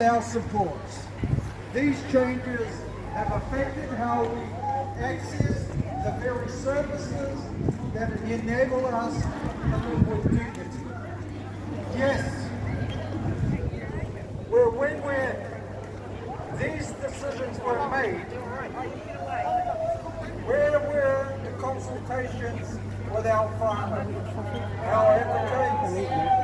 our supports. These changes have affected how we access the very services that enable us to live with dignity. Yes, when these decisions were made, where were the consultations with our farmers, our advocates,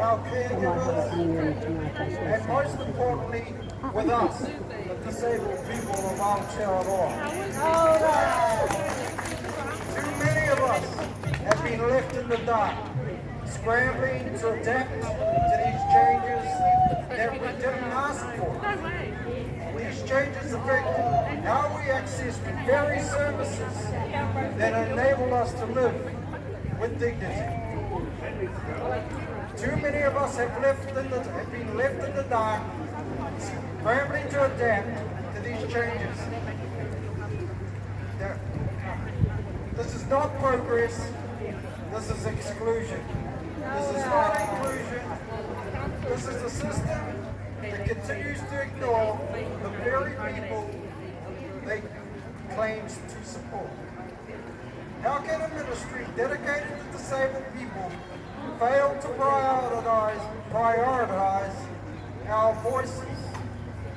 our caregivers, and most importantly, with us, the disabled people of Aotearoa. Too many of us have been left in the dark, scrambling to adapt to these changes that we didn't ask for. These changes affect how we access the very services that enable us to live with dignity. Too many of us have been left in the dark, scrambling to adapt to these changes. This is not progress, this is exclusion. This is not inclusion. This is a system that continues to ignore the very people they claims to support. How can a ministry dedicated to disabled people fail to prioritize our voices?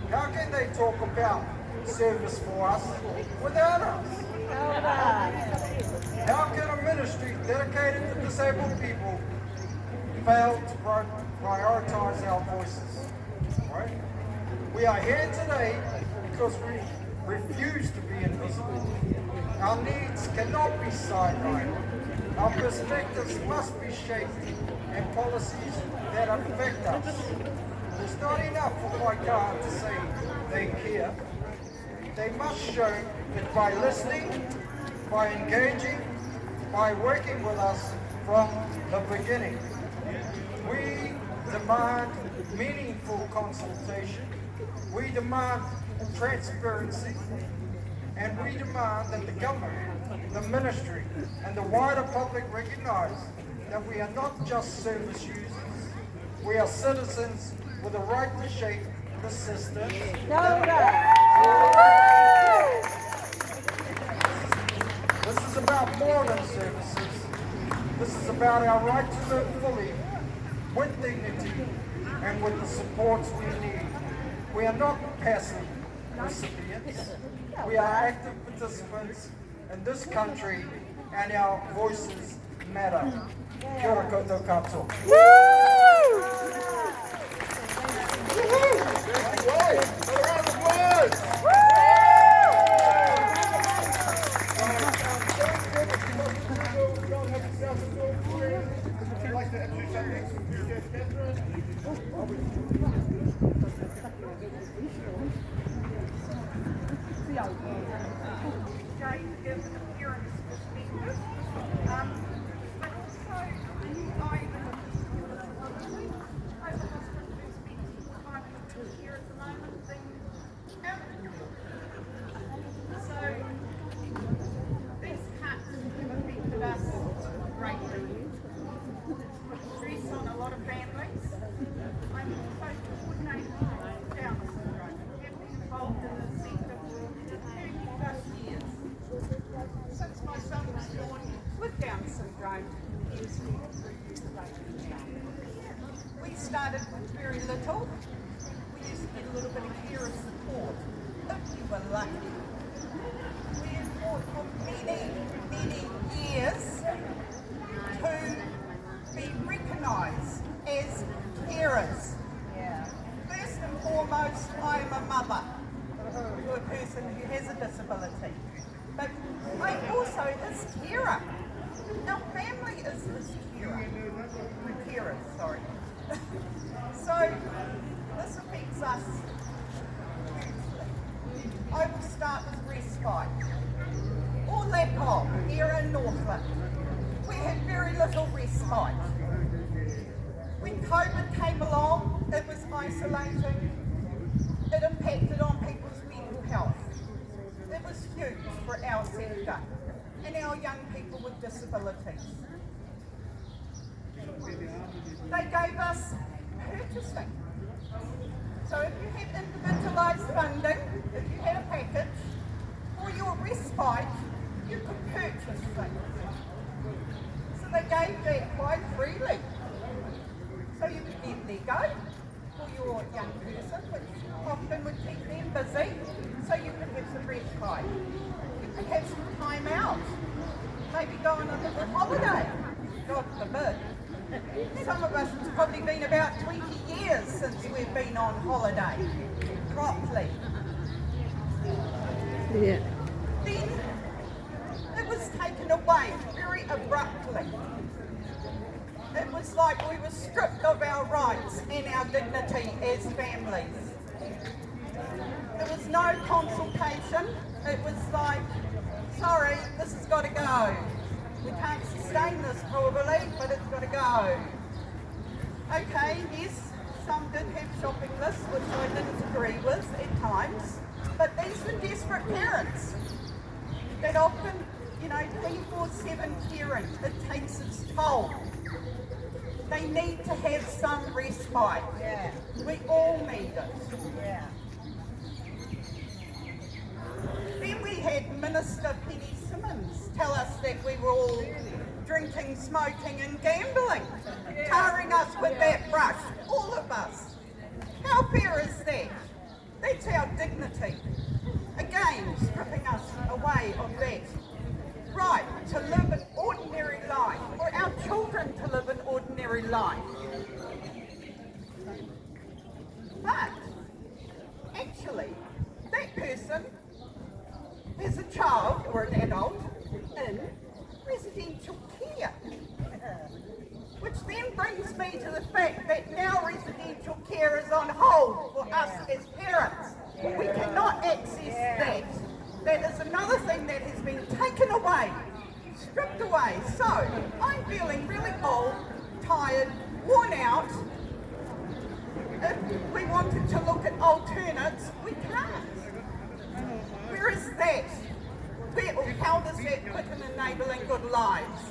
How can they talk about service for us without us? How can a ministry dedicated to disabled people fail to prioritize our voices? Right? We are here today because we refuse to be invisible. Our needs cannot be sidelined. Our perspectives must be shaped and policies that affect us. It's not enough for Whangārei to say they care. They must show that by listening, by engaging, by working with us from the beginning. We demand meaningful consultation. We demand transparency. And we demand that the government, the ministry, and the wider public recognise that we are not just service users. We are citizens with a right to shape the system. This is about more than services. This is about our right to live fully, with dignity, and with the supports we need. We are not passive recipients. We are active participants in this country, and our voices matter. Kia ora koutou katoa. We started with very little. We used to get a little bit of carer support, if we were lucky. We have fought for many, many years to be recognised as carers. First and foremost, I am a mother to a person who has a disability. But I'm also his carer. Our family is his carers, sorry. So this affects us hugely. I will start with respite. All that of here in Northland, we had very little respite. When COVID came along, it was isolating. It impacted on people's mental health. It was huge for our sector and our young people with disabilities. They gave us purchasing. So if you had individualised funding, if you had a package, for your respite, you could purchase things. So they gave that quite freely. So you could get Lego for your young person, which often would keep them busy, so you could have some respite. You could have some time out, maybe go on a little holiday, God forbid. Some of us, it's probably been about 20 years since we've been on holiday, properly. Yeah. Then it was taken away very abruptly. It was like we were stripped of our rights and our dignity as families. There was no consultation. It was like, sorry, this has got to go. We can't sustain this probably, but it's got to go. Okay, yes, some did have shopping lists, which I didn't agree with at times, but these were desperate parents that often, 24/7 caring, it takes its toll. They need to have some respite. Yeah. We all need it. Yeah. Then we had Minister Penny Simmons tell us that we were all drinking, smoking and gambling, tarring us with that brush, all of us. How fair is that? That's our dignity. Again, stripping us away of that right to live an ordinary life, for our children to live an ordinary life. But, actually, that person is a child or an adult in residential care. Which then brings me to the fact that now residential care is on hold for us as parents. We cannot access that. That is another thing that has been taken away, stripped away. So, I'm feeling really old, tired, worn out. If we wanted to look at alternates, we can't. Where is that? How does that fit in enabling good lives?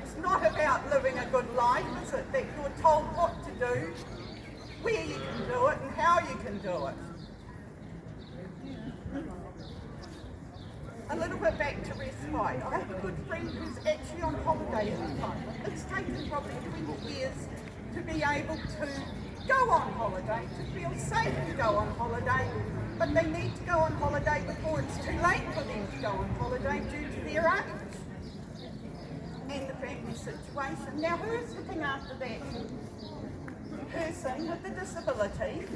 It's not about living a good life, is it? That you're told what to do, where you can do it, and how you can do it. A little bit back to respite. I have a good friend who's actually on holiday at the moment. It's taken probably 20 years to be able to go on holiday, to feel safe to go on holiday, but they need to go on holiday before it's too late for them to go on holiday due to their age and the family situation. Now, who's looking after that person with the disability,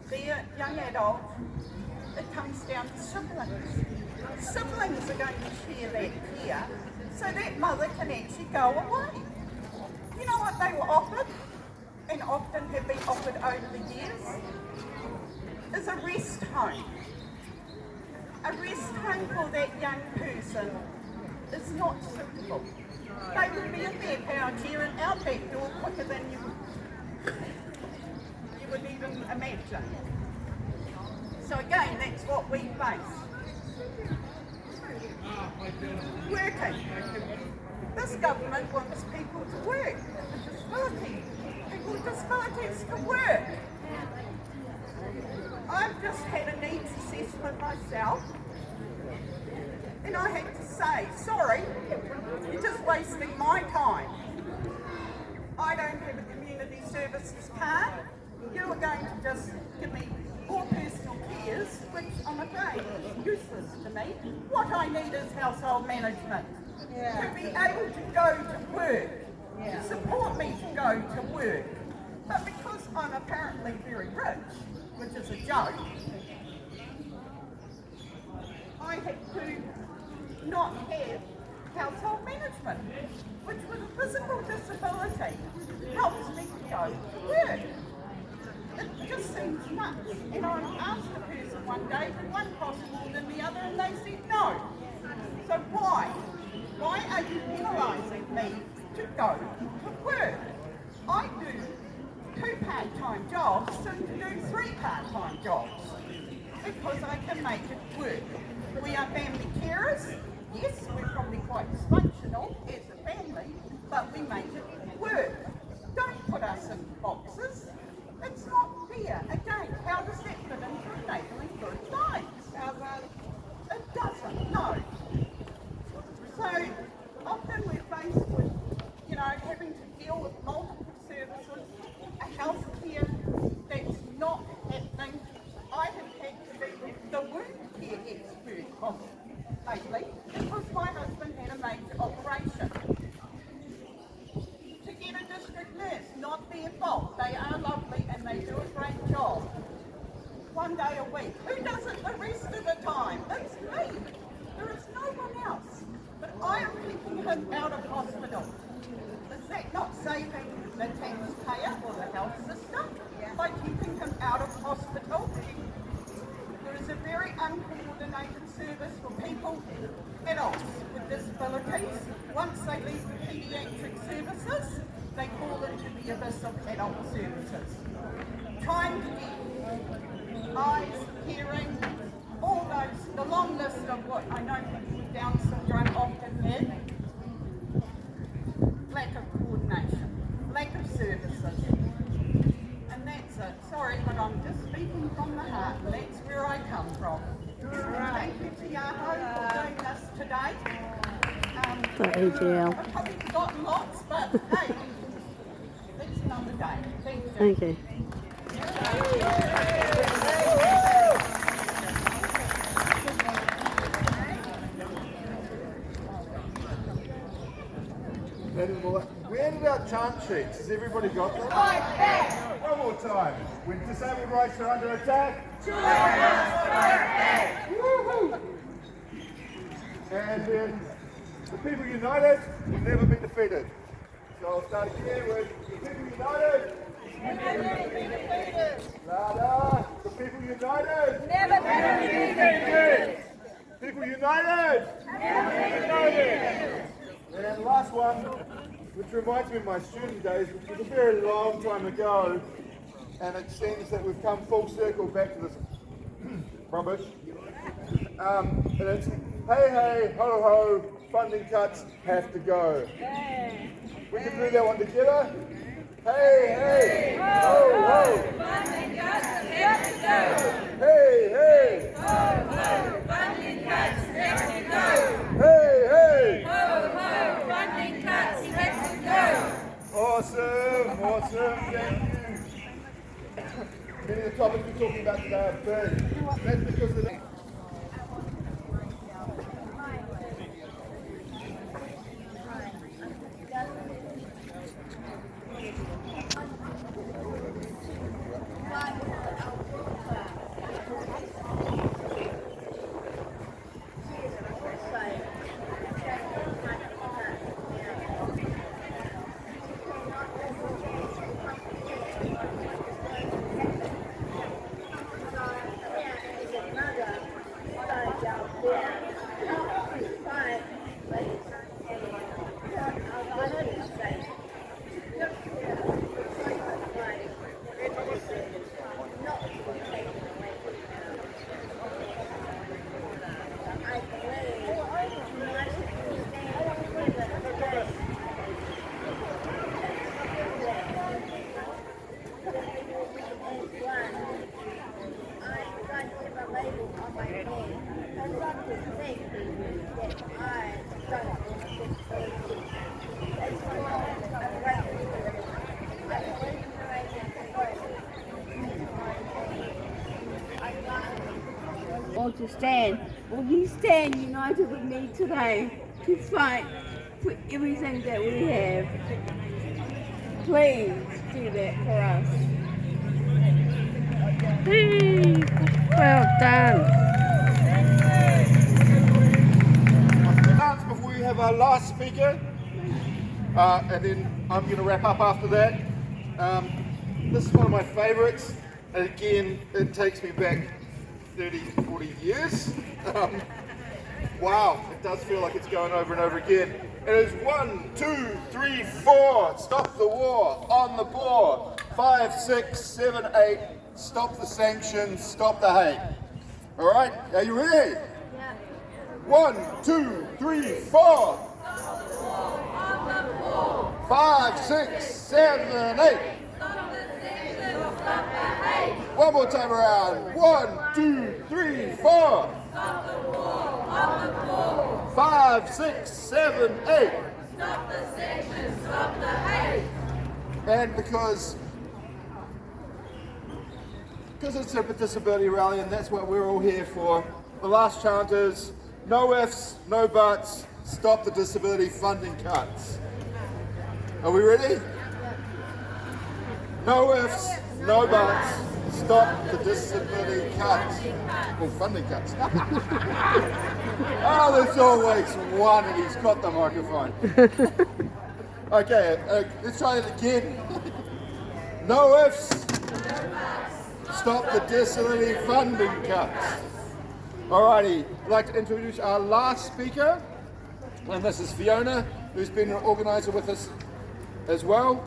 their young adult? It comes down to siblings. Siblings are going to share that care, so that mother can actually go away. You know what they were offered, and often have been offered over the years, is a rest home. A rest home for that young person is not suitable. They would be in their power chair and out that door quicker than you would even imagine. So again, that's what we face. Working. This government wants people to work with disability. People with disabilities to work. I've just had a needs assessment myself, and I had to say, sorry, you're just wasting my time. I don't have a community services card. You are going to just give me more personal cares, which I'm afraid is useless to me. What I need is household management. To be able to go to work, to support me to go to work. But because I'm apparently very rich, which is a joke, I had to not have household management, which with a physical disability helps me to go to work. It just seems nuts. And I asked the person one day, did one cost more than the other? And they said no. So why? Why are you penalising me to go to work? I do 2 part-time jobs, soon to do 3 part-time jobs, because I can make it work. We are family carers. Yes, we're probably quite dysfunctional as a family, but we make it work. Don't put us in boxes. It's not here. Again, how does that fit into enabling good lives? It doesn't, no. So often we're faced with, having to deal with multiple services, a healthcare that's not happening. I have had to be the wound care expert lately because my husband had a major operation. To get a district nurse, not their fault. They are lovely and they do a great job. 1 day a week. Who does it the rest of the time? It's me. There is no one else. But I am keeping him out of hospital. Is that not saving the taxpayer or the health system by keeping him out of hospital? There is a very uncoordinated service for people, adults with disabilities. Once they leave the paediatric services, they fall into the abyss of adult services. Trying to get eyes, hearing, all those, the long list of what I know people with Down syndrome often have. Lack of coordination, lack of services. And that's it. Sorry, but I'm just speaking from the heart, and that's where I come from. Thank you to Yahoo for doing this today. The EGL. I've probably forgotten lots, but hey, it's another day. Thank you. Thank you. Where did our chant sheets? Has everybody got them? One more time. When disabled rights are under attack. Woo-hoo. And then the people united will never be defeated. So I'll start again with the people united. Never be defeated. Louder. The people united. Never be defeated. People united. Never be defeated. And last one, which reminds me of my student days, which was a very long time ago, and it seems that we've come full circle back to this rubbish. And it's, hey, hey, ho, ho, funding cuts have to go. We can do that one together. Hey, hey, ho, ho, funding cuts have to go. Hey, hey, ho, ho, funding cuts have to go. Hey, hey, ho, ho, funding cuts have to go. Awesome, awesome, thank you. Many of the topics we're talking about today are big. That's because of the Or to stand. Will you stand united with me today to fight for everything that we have? Please do that for us. Hey, well done. before we have our last speaker, and then I'm going to wrap up after that. This is one of my favourites, and again, it takes me back 30, 40 years. Wow, it does feel like it's going over and over again. It is 1, 2, 3, 4, stop the war, on the board. 5, 6, 7, 8, stop the sanctions, stop the hate. All right, are you ready? Yeah. 1, 2, 3, 4. 5, 6, 7, 8. Stop the sanctions, stop the hate. One more time around. 1, 2, 3, 4. 5, 6, 7, 8. Stop the section, stop the hate. And because it's a disability rally and that's what we're all here for, the last chant is no ifs, no buts, stop the disability funding cuts. Are we ready? No ifs, no buts, stop the disability cuts. Or funding cuts. Oh, there's always one and he's got the microphone. Okay, let's try it again. No ifs, stop the disability funding cuts. Alrighty, I'd like to introduce our last speaker, and this is Fiona, who's been an organiser with us as well.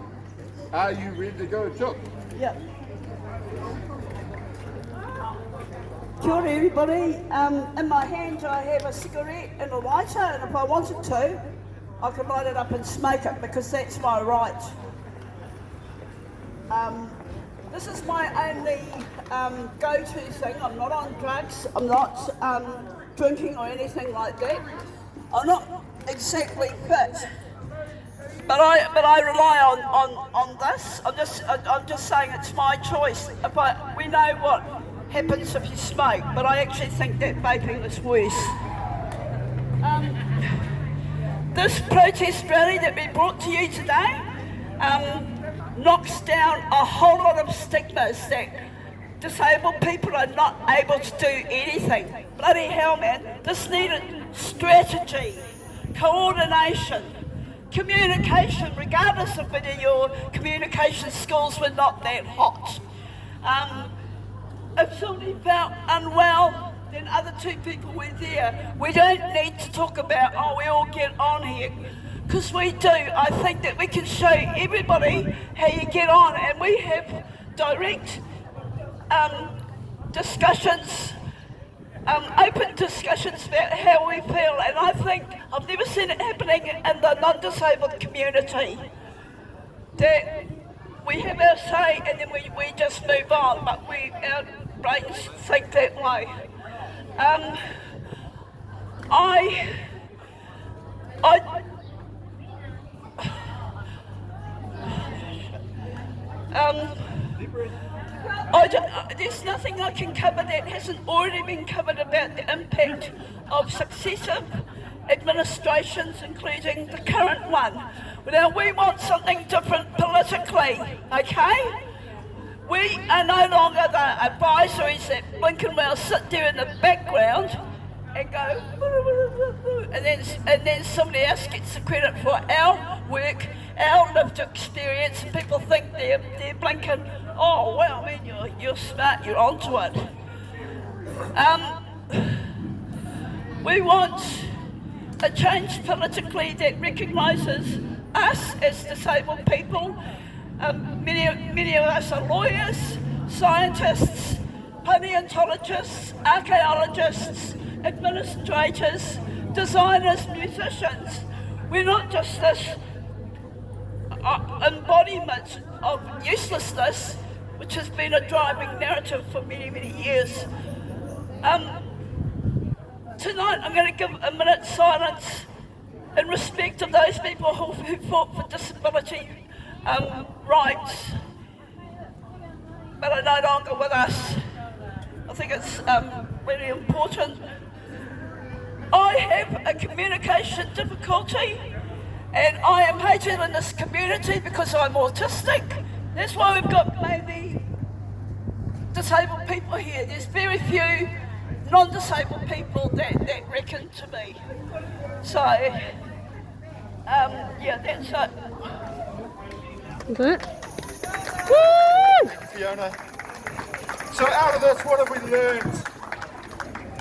Are you ready to go, Chuck? Yep. Kia ora everybody. In my hand I have a cigarette and a lighter, and if I wanted to, I could light it up and smoke it because that's my right. This is my only go-to thing. I'm not on drugs, I'm not drinking or anything like that. I'm not exactly fit. But I rely on this. I'm just saying it's my choice. We know what happens if you smoke, but I actually think that vaping is worse. This protest rally that we brought to you today knocks down a whole lot of stigmas that disabled people are not able to do anything. Bloody hell, man. This needed strategy, coordination, communication, regardless of whether your communication skills were not that hot. If somebody felt unwell, then other two people were there. We don't need to talk about, oh, we all get on here, because we do. I think that we can show everybody how you get on, and we have direct discussions, open discussions about how we feel, and I think I've never seen it happening in the non-disabled community, that we have our say and then we just move on, but our brains think that way. There's nothing I can cover that hasn't already been covered about the impact of successive administrations, including the current one. Now, we want something different politically, okay? We are no longer the advisories that blink and will sit there in the background and go, and then somebody else gets the credit for our work, our lived experience, and people think they're blinking, oh, well, I mean, you're smart, you're onto it. We want a change politically that recognises us as disabled people. Many of us are lawyers, scientists, paleontologists, archaeologists, administrators, designers, musicians. We're not just this embodiment of uselessness, which has been a driving narrative for many, many years. Tonight I'm going to give a minute's silence in respect of those people who fought for disability rights, but are no longer with us. I think it's really important. I have a communication difficulty, and I am hated in this community because I'm autistic. That's why we've got mainly disabled people here. There's very few non-disabled people that reckon to me. So, yeah, that's it. Good. Woo! Fiona. So out of this, what have we learned?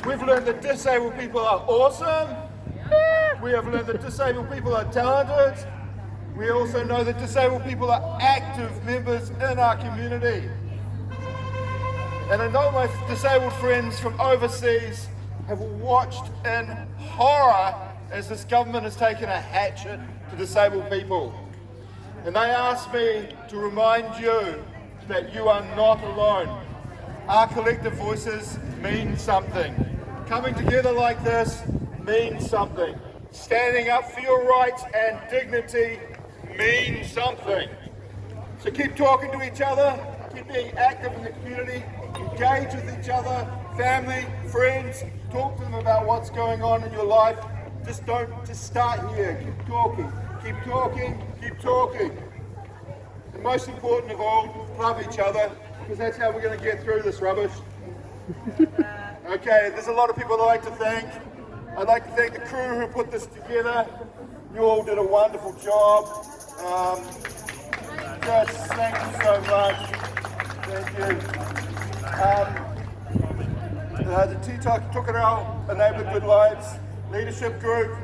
We've learned that disabled people are awesome. We have learned that disabled people are talented. We also know that disabled people are active members in our community. And I know my disabled friends from overseas have watched in horror as this government has taken a hatchet to disabled people. And they asked me to remind you that you are not alone. our collective voices mean something. Coming together like this means something. Standing up for your rights and dignity means something. So keep talking to each other, keep being active in the community, engage with each other, family, friends, talk to them about what's going on in your life. Just start here, keep talking, keep talking, keep talking. And most important of all, love each other, because that's how we're going to get through this rubbish. Okay, there's a lot of people I'd like to thank. I'd like to thank the crew who put this together. You all did a wonderful job. Just thank you so much. Thank you. The Tai Tokerau Enabling Good Lives leadership group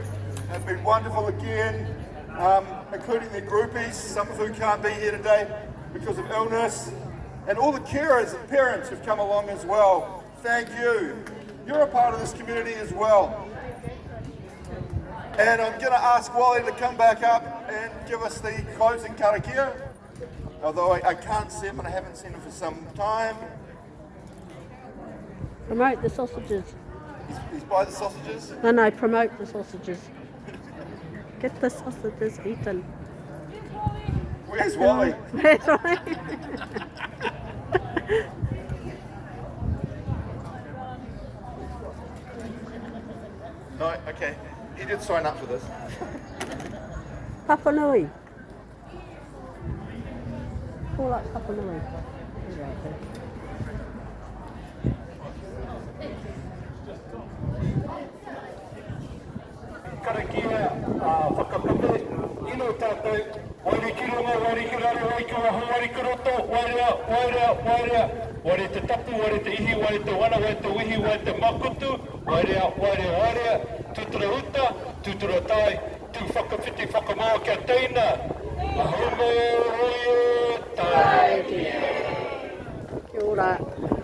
have been wonderful again, including their groupies, some of whom can't be here today because of illness, and all the carers and parents who've come along as well. Thank you. You're a part of this community as well. And I'm going to ask Wally to come back up and give us the closing karakia, although I can't see him and I haven't seen him for some time. Promote the sausages. He's by the sausages? No, promote the sausages. Get the sausages eaten. Where's Wally? Where's Wally? No, okay. He did sign up for this. Papa Nui. Call up Papa Nui. Karakia, whakapape, ino tātou, wairi ki runga, wairi ki rari, wairi ki wahu, wairi ki roto, wairea, wairea, wairea, wairi te tapu, wairi te ihi, wairi te wana, wairi te wihi, wairi te makutu, wairea, wairea, wairea, tutura uta, tutura tai, tu whakawhiti, whakamoa kia teina, ahume, roio, tai. Kia ora.